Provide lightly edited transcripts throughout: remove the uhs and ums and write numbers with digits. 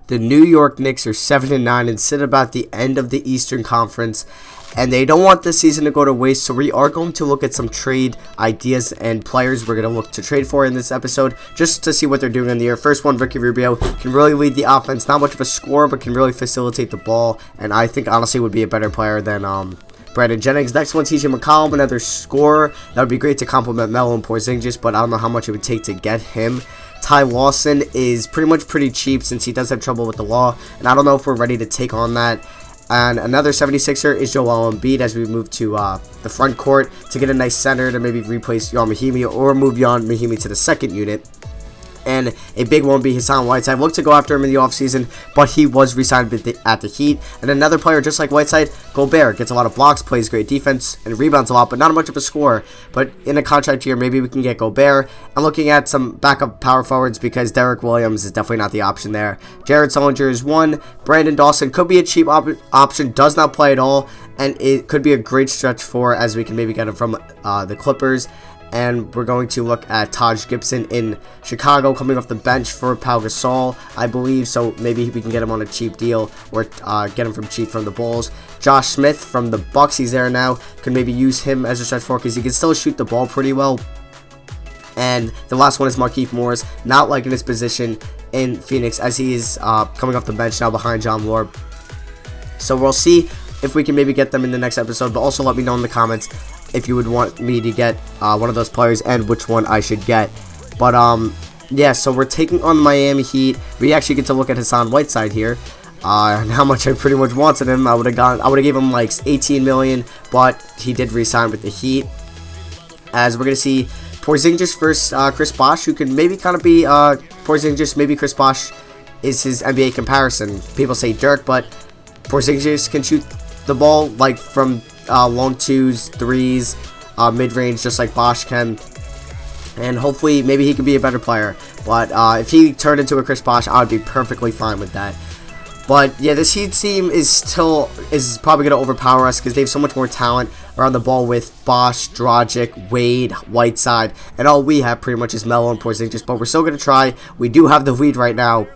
the New York Knicks are 7-9 and sit about the end of the Eastern Conference, and they don't want this season to go to waste, so we are going to look at some trade ideas and players we're going to look to trade for in this episode, just to see what they're doing in the year. First one, Ricky Rubio, can really lead the offense, not much of a scorer, but can really facilitate the ball, and I think honestly would be a better player than Brandon Jennings. Next one, TJ McCollum, another scorer. That would be great to complement Melo and Porzingis, but I don't know how much it would take to get him. Ty Lawson is pretty cheap since he does have trouble with the law, and I don't know if we're ready to take on that. And another 76er is Joel Embiid as we move to the front court to get a nice center to maybe replace Jan Mahimi or move Jan Mahimi to the second unit. And a big one be Hassan Whiteside. Looked to go after him in the offseason, but he was re-signed at the Heat. And another player just like Whiteside, Gobert, gets a lot of blocks, plays great defense, and rebounds a lot, but not much of a scorer. But in a contract year, maybe we can get Gobert. I'm looking at some backup power forwards because Derek Williams is definitely not the option there. Jared Sullinger is one. Brandon Dawson could be a cheap option, does not play at all, and it could be a great stretch for as we can maybe get him from the Clippers. And we're going to look at Taj Gibson in Chicago coming off the bench for Pau Gasol, I believe. So maybe we can get him on a cheap deal or get him from cheap from the Bulls. Josh Smith from the Bucks, he's there now. Could maybe use him as a stretch forward because he can still shoot the ball pretty well. And the last one is Markieff Morris, not liking his position in Phoenix as he is coming off the bench now behind John Wall. So we'll see if we can maybe get them in the next episode, but also let me know in the comments if you would want me to get one of those players and which one I should get. But yeah, so we're taking on the Miami Heat. We actually get to look at Hassan Whiteside here and how much I pretty much wanted him. I would have gave him like 18 million, but he did re-sign with the Heat. As we're gonna see Porzingis versus Chris Bosh, who can maybe kind of be Porzingis. Maybe Chris Bosh is his NBA comparison. People say Dirk, but Porzingis can shoot the ball like from long twos, threes, mid-range, just like Bosh can. And hopefully, maybe he could be a better player. But if he turned into a Chris Bosh, I would be perfectly fine with that. But yeah, this Heat team is probably going to overpower us because they have so much more talent around the ball with Bosh, Dragic, Wade, Whiteside, and all we have pretty much is Melo and Porzingis. But we're still going to try. We do have the lead right now,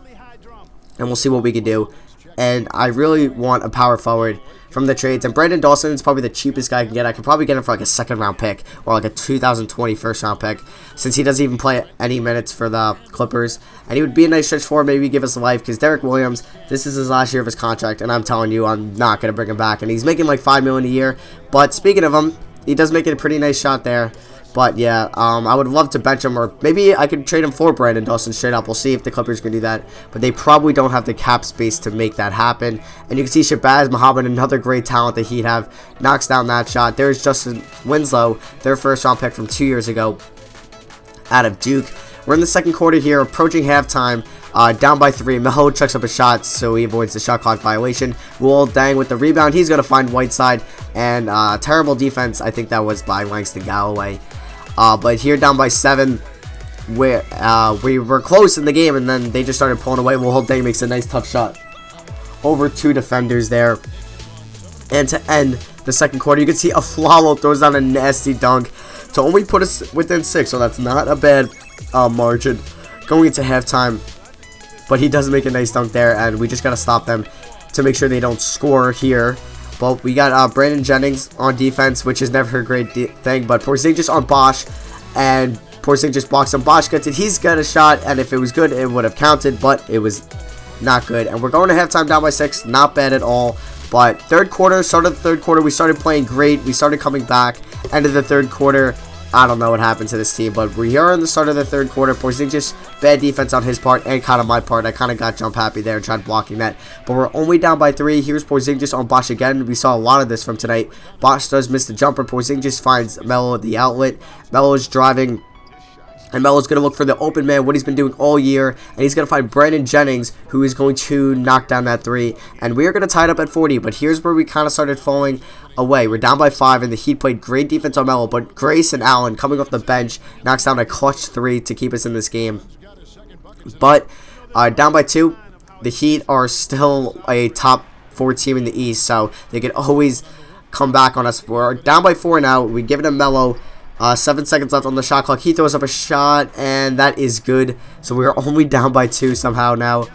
and we'll see what we can do. And I really want a power forward from the trades, and Brandon Dawson is probably the cheapest guy I can get. I could probably get him for like a second round pick or like a 2020 first round pick, since he doesn't even play any minutes for the Clippers, and he would be a nice stretch forward, maybe give us a life, because Derek Williams, this is his last year of his contract, and I'm telling you, I'm not going to bring him back, and he's making like $5 million a year. But speaking of him, he does make it a pretty nice shot there. But yeah, I would love to bench him, or maybe I could trade him for Brandon Dawson straight up. We'll see if the Clippers can do that. But they probably don't have the cap space to make that happen. And you can see Shabazz Muhammad, another great talent that Heat have, knocks down that shot. There's Justin Winslow, their first round pick from 2 years ago out of Duke. We're in the second quarter here, approaching halftime. Down by 3. Melo chucks up a shot, so he avoids the shot clock violation. Will Dang with the rebound. He's going to find Whiteside. And terrible defense. I think that was by Langston Galloway. But here down by 7, we were close in the game, and then they just started pulling away. Will Dang makes a nice tough shot over 2 defenders there. And to end the second quarter, you can see Aflalo throws down a nasty dunk to only put us within 6, so that's not a bad margin going into halftime. But he does make a nice dunk there, and we just got to stop them to make sure they don't score here. But we got Brandon Jennings on defense, which is never a great thing. But Porzingis on Bosh, and Porzingis blocks him. Bosh gets it. He's got a shot, and if it was good, it would have counted. But it was not good. And we're going to halftime down by 6. Not bad at all. But third quarter, start of the third quarter, we started playing great. We started coming back. End of the third quarter, I don't know what happened to this team, but we are in the start of the third quarter. Porzingis, bad defense on his part and kind of my part. I kind of got jump happy there and tried blocking that. But we're only down by 3. Here's Porzingis on Bosh again. We saw a lot of this from tonight. Bosh does miss the jumper. Porzingis finds Melo at the outlet. Melo is driving, and Melo's going to look for the open man, what he's been doing all year. And he's going to find Brandon Jennings, who is going to knock down that 3. And we are going to tie it up at 40. But here's where we kind of started falling away. We're down by 5, and the Heat played great defense on Melo. But Grayson Allen, coming off the bench, knocks down a clutch 3 to keep us in this game. But down by 2, the Heat are still a top 4 team in the East. So they can always come back on us. We're down by 4 now. We give it to Melo. 7 seconds left on the shot clock. He throws up a shot, and that is good. So we're only down by 2 somehow now.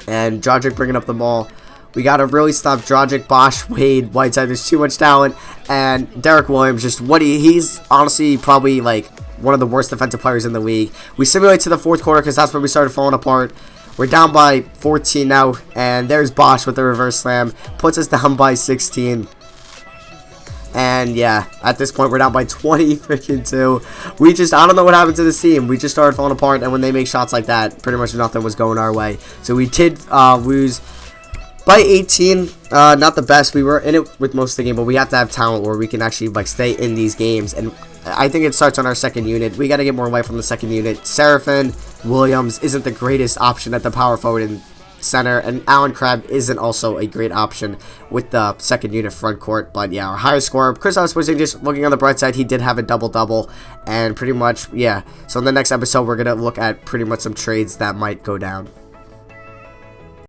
And Dragic bringing up the ball. We got to really stop Dragic, Bosh, Wade, Whiteside. There's too much talent. And Derek Williams, just he's honestly probably like one of the worst defensive players in the league. We simulate to the fourth quarter because that's when we started falling apart. We're down by 14 now. And there's Bosh with the reverse slam. Puts us down by 16. And yeah, at this point, we're down by 20 freaking 2. I don't know what happened to this team. We just started falling apart. And when they make shots like that, pretty much nothing was going our way. So we did lose by 18. Not the best. We were in it with most of the game, but we have to have talent where we can actually like stay in these games. And I think it starts on our second unit. We got to get more life from the second unit. Seraphin Williams isn't the greatest option at the power forward and center, and Allen Crabbe isn't also a great option with the second unit front court. But yeah, our higher scorer, Kristaps Porzingis, looking on the bright side, he did have a double-double, and pretty much, yeah. So in the next episode, we're going to look at pretty much some trades that might go down.